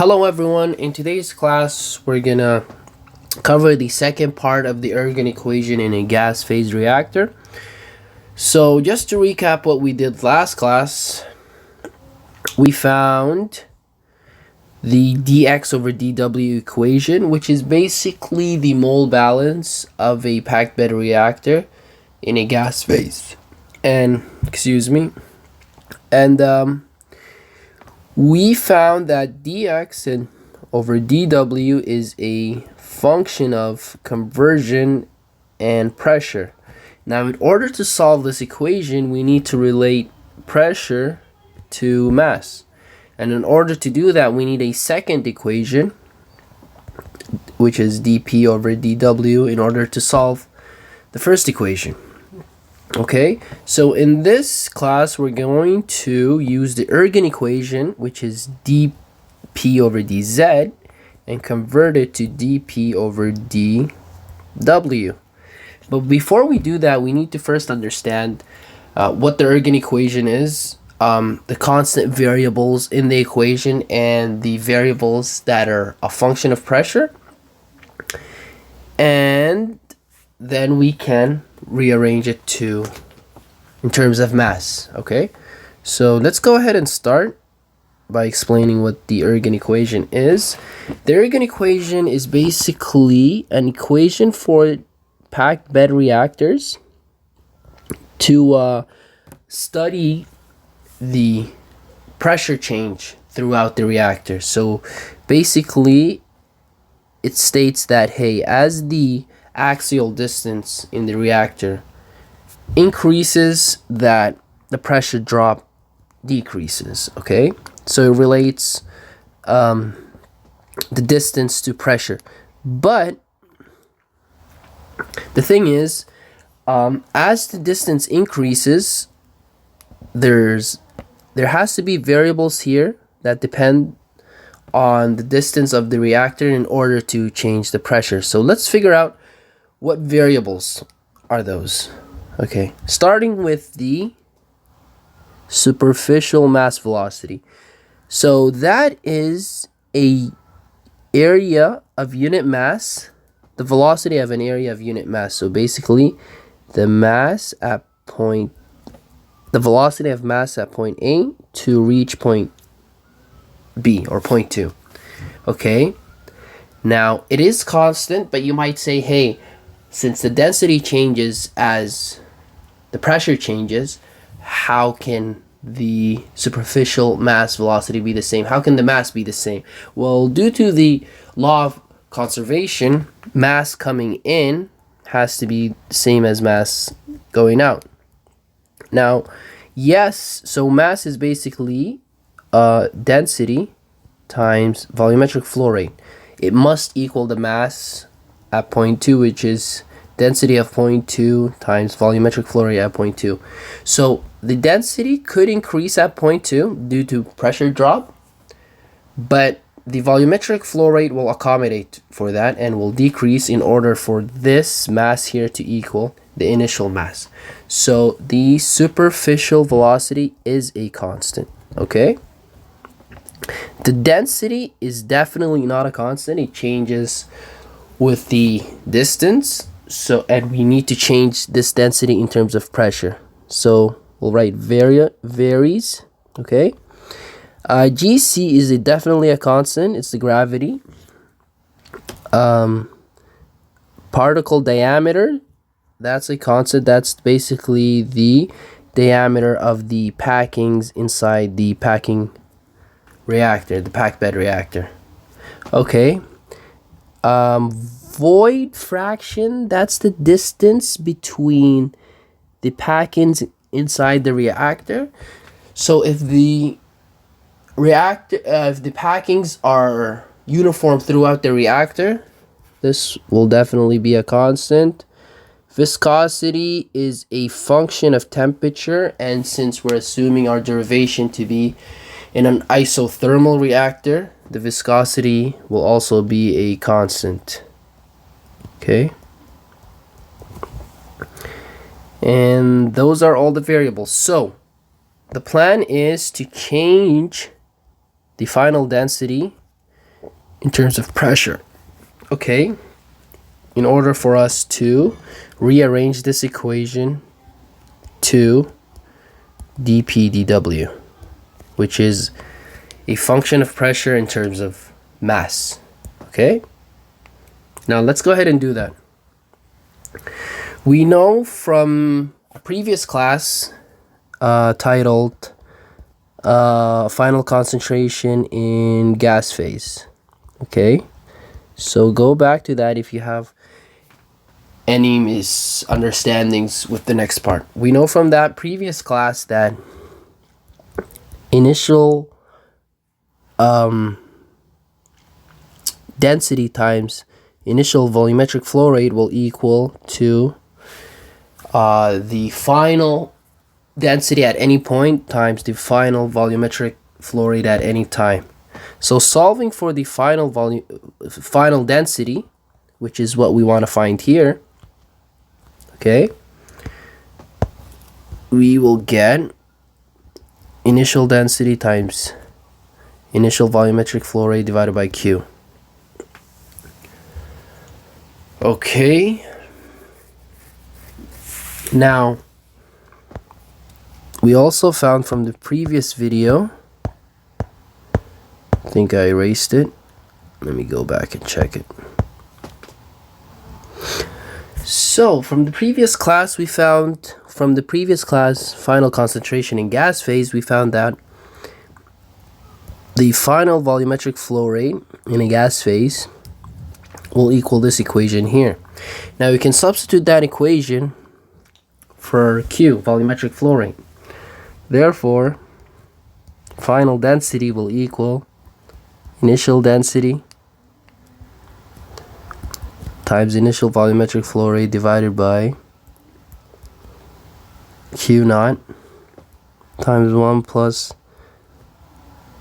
Hello everyone, in today's class we're gonna cover the second part of the Ergun equation in a gas phase reactor. So just to recap what we did last class, we found the dx over dw equation, which is basically the mole balance of a packed bed reactor in a gas phase. And we found that dx over dw is a function of conversion and pressure. Now, in order to solve this equation, we need to relate pressure to mass. And in order to do that, we need a second equation, which is dp over dw, in order to solve the first equation. Okay, so in this class, we're going to use the Ergun equation, which is dp over dz, and convert it to dp over dw. But before we do that, we need to first understand what the Ergun equation is, the constant variables in the equation, and the variables that are a function of pressure. And then we can rearrange it in terms of mass. Okay, so let's go ahead and start by explaining what the Ergun equation is. The Ergun equation is basically an equation for packed bed reactors to study the pressure change throughout the reactor. So basically it states that, hey, as the axial distance in the reactor increases, that the pressure drop decreases. Okay, so it relates the distance to pressure. But the thing is, as the distance increases, there has to be variables here that depend on the distance of the reactor in order to change the pressure. So let's figure out what variables are those. Okay, starting with the superficial mass velocity. So that is a area of unit mass, the velocity of an area of unit mass. So basically the velocity of mass at point A to reach point B or point 2. Okay, now it is constant, but you might say, hey, since the density changes as the pressure changes, how can the superficial mass velocity be the same? How can the mass be the same? Well, due to the law of conservation, mass coming in has to be the same as mass going out. Now, yes, so mass is basically density times volumetric flow rate. It must equal the mass at point 2, which is density of point 2 times volumetric flow rate at point 2. So the density could increase at point 2 due to pressure drop, but the volumetric flow rate will accommodate for that and will decrease in order for this mass here to equal the initial mass. So the superficial velocity is a constant. Okay, the density is definitely not a constant. It changes with the distance. So, and we need to change this density in terms of pressure. So we'll write varies. Okay, GC is definitely a constant. It's the gravity. Particle diameter, that's a constant. That's basically the diameter of the packings inside the packing reactor, the packed bed reactor. Okay, void fraction, that's the distance between the packings inside the reactor. So if the packings are uniform throughout the reactor, this will definitely be a constant. Viscosity is a function of temperature, and since we're assuming our derivation to be in an isothermal reactor, the viscosity will also be a constant. Okay, and those are all the variables. So the plan is to change the final density in terms of pressure. Okay, in order for us to rearrange this equation to dP dW, which is a function of pressure in terms of mass. Okay, now let's go ahead and do that. We know from a previous class titled Final Concentration in Gas Phase. Okay, so go back to that if you have any misunderstandings with the next part. We know from that previous class that initial density times initial volumetric flow rate will equal to the final density at any point times the final volumetric flow rate at any time. So solving for the final density, which is what we want to find here, okay, we will get initial density times initial volumetric flow rate divided by Q. Okay, now we also found from the previous video, I think I erased it, let me go back and check it. So from the previous class, final concentration in gas phase, we found that the final volumetric flow rate in a gas phase will equal this equation here. Now we can substitute that equation for Q, volumetric flow rate. Therefore, final density will equal initial density times initial volumetric flow rate divided by Q naught times 1 plus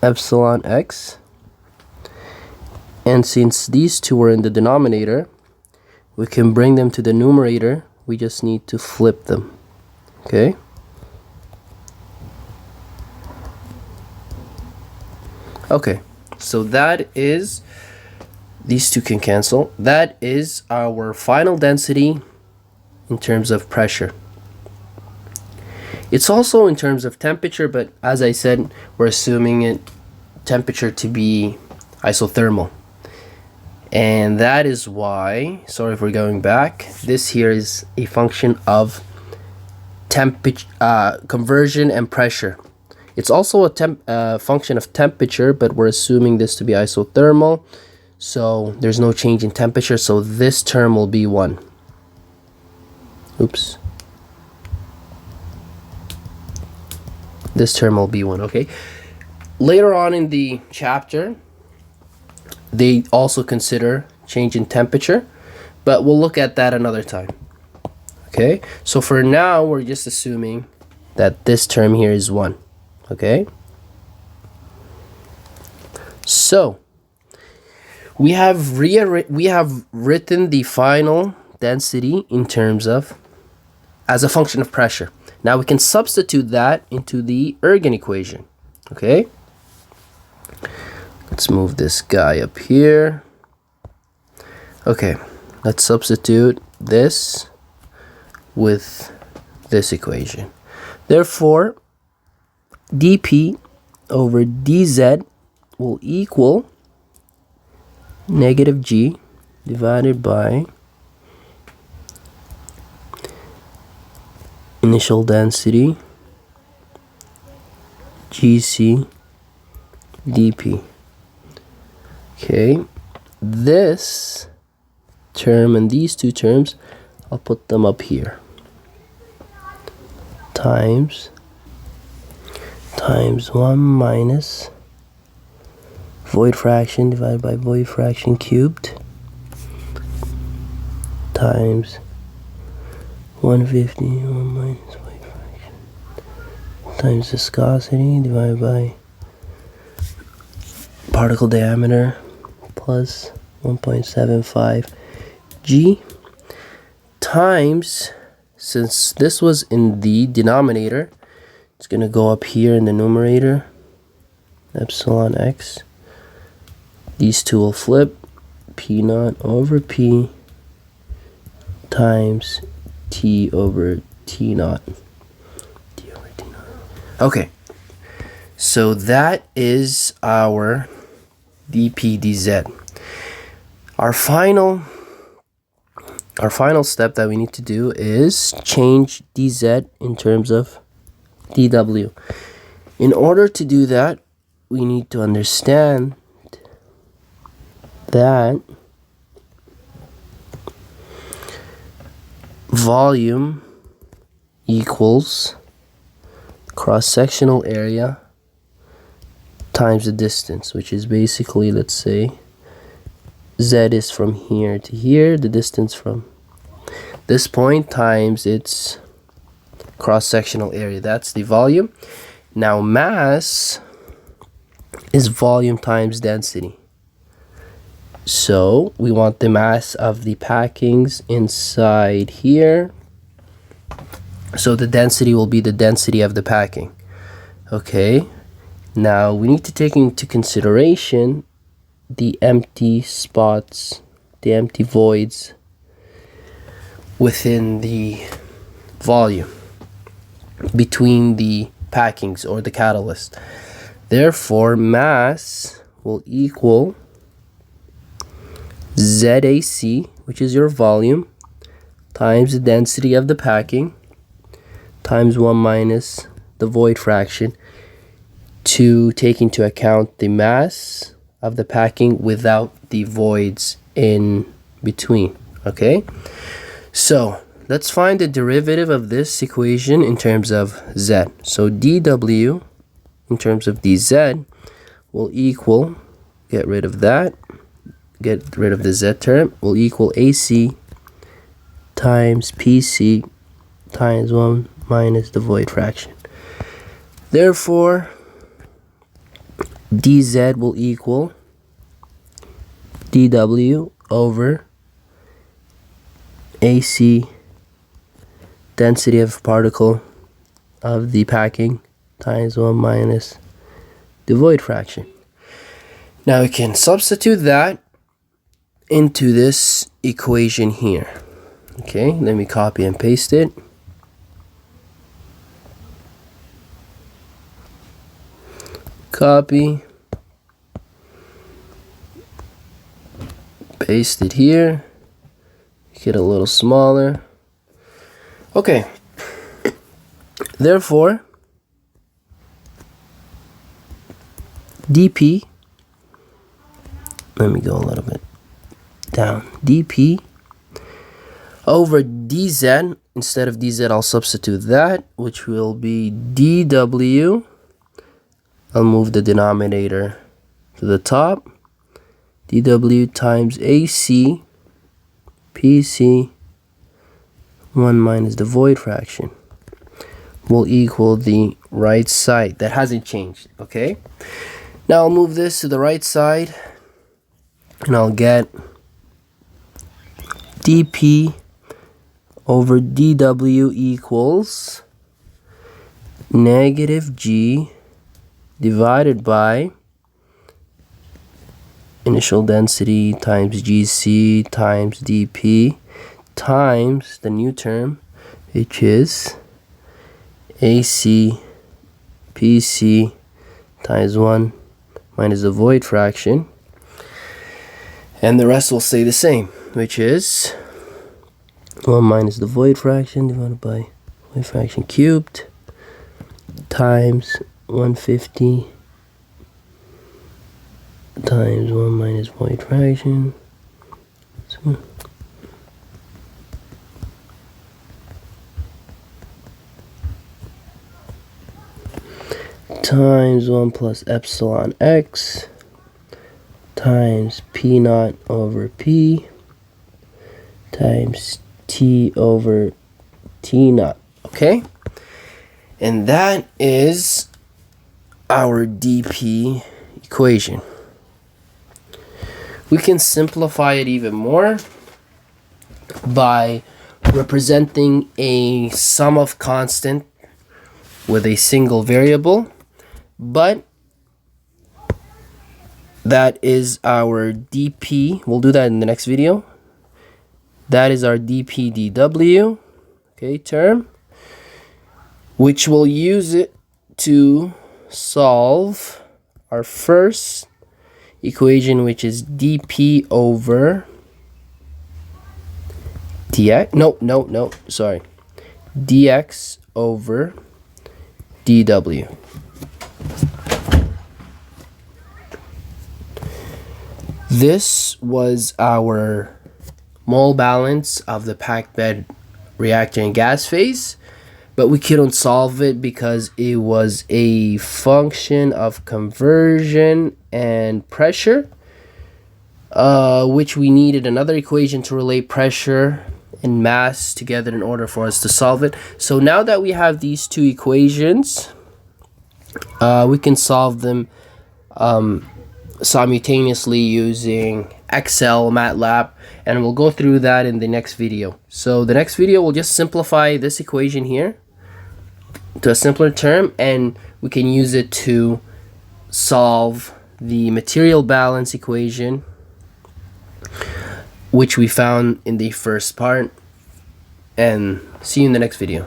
epsilon x. And since these two were in the denominator, we can bring them to the numerator. We just need to flip them. Okay? Okay, so that is, these two can cancel. That is our final density in terms of pressure. It's also in terms of temperature, but as I said, we're assuming temperature to be isothermal. And that is why, sorry for going back, this here is a function of temperature, conversion and pressure. It's also a function of temperature, but we're assuming this to be isothermal, so there's no change in temperature, so this term will be 1. Oops. This term will be 1, okay? Later on in the chapter, they also consider change in temperature, but we'll look at that another time. Okay, so for now, we're just assuming that this term here is 1. Okay, so we have written the final density in terms of as a function of pressure. Now we can substitute that into the Ergun equation. Okay, let's move this guy up here. Okay, let's substitute this with this equation. Therefore, dP over dz will equal negative g divided by initial density gc dP. Okay, this term and these two terms, I'll put them up here, times 1 minus void fraction divided by void fraction cubed times 150 1 minus void fraction times viscosity divided by particle diameter plus 1.75 g times, since this was in the denominator, it's going to go up here in the numerator, epsilon x These two will flip. P naught over P times T over T naught. T over T naught. Okay. So that is our dP dz. Our final step that we need to do is change dz in terms of dw. In order to do that, we need to understand that volume equals cross-sectional area times the distance, which is basically, let's say, z is from here to here, the distance from this point times its cross-sectional area. That's the volume. Now mass is volume times density. So we want the mass of the packings inside here. So the density will be the density of the packing. Okay. Now we need to take into consideration the empty spots, the empty voids within the volume between the packings or the catalyst. Therefore, mass will equal ZAC, which is your volume, times the density of the packing, times 1 minus the void fraction, to take into account the mass of the packing without the voids in between. Okay, so let's find the derivative of this equation in terms of z. So dw in terms of dz will equal, get rid of that, get rid of the z term, will equal AC times PC times 1 minus the void fraction. Therefore, dz will equal dw over AC, density of particle of the packing, times 1 minus the void fraction. Now we can substitute that into this equation here. Okay, let me copy and paste it. Copy, paste it here, make it a little smaller. Okay, therefore dP, let me go a little bit down, dP over dz, instead of dz I'll substitute that, which will be dw, I'll move the denominator to the top, dw times AC PC 1 minus the void fraction will equal the right side. That hasn't changed. Okay, now I'll move this to the right side and I'll get dP over dw equals negative g divided by initial density times GC times dP times the new term, which is AC PC times 1 minus the void fraction, and the rest will stay the same, which is 1 minus the void fraction divided by void fraction cubed times 150 times 1 minus void fraction. So times 1 plus epsilon x times P naught over P times T over T naught. Okay, and that is our dP equation. We can simplify it even more by representing a sum of constant with a single variable, but that is our dP. We'll do that in the next video. That is our dP/dW, okay, term, which we'll use it to solve our first equation, which is dP over dx. No, sorry. dx over dW. This was our mole balance of the packed bed reactor and gas phase, but we couldn't solve it because it was a function of conversion and pressure, which we needed another equation to relate pressure and mass together in order for us to solve it. So now that we have these two equations, we can solve them simultaneously using Excel, MATLAB, and we'll go through that in the next video. So the next video will just simplify this equation here to a simpler term, and we can use it to solve the material balance equation, which we found in the first part. And see you in the next video.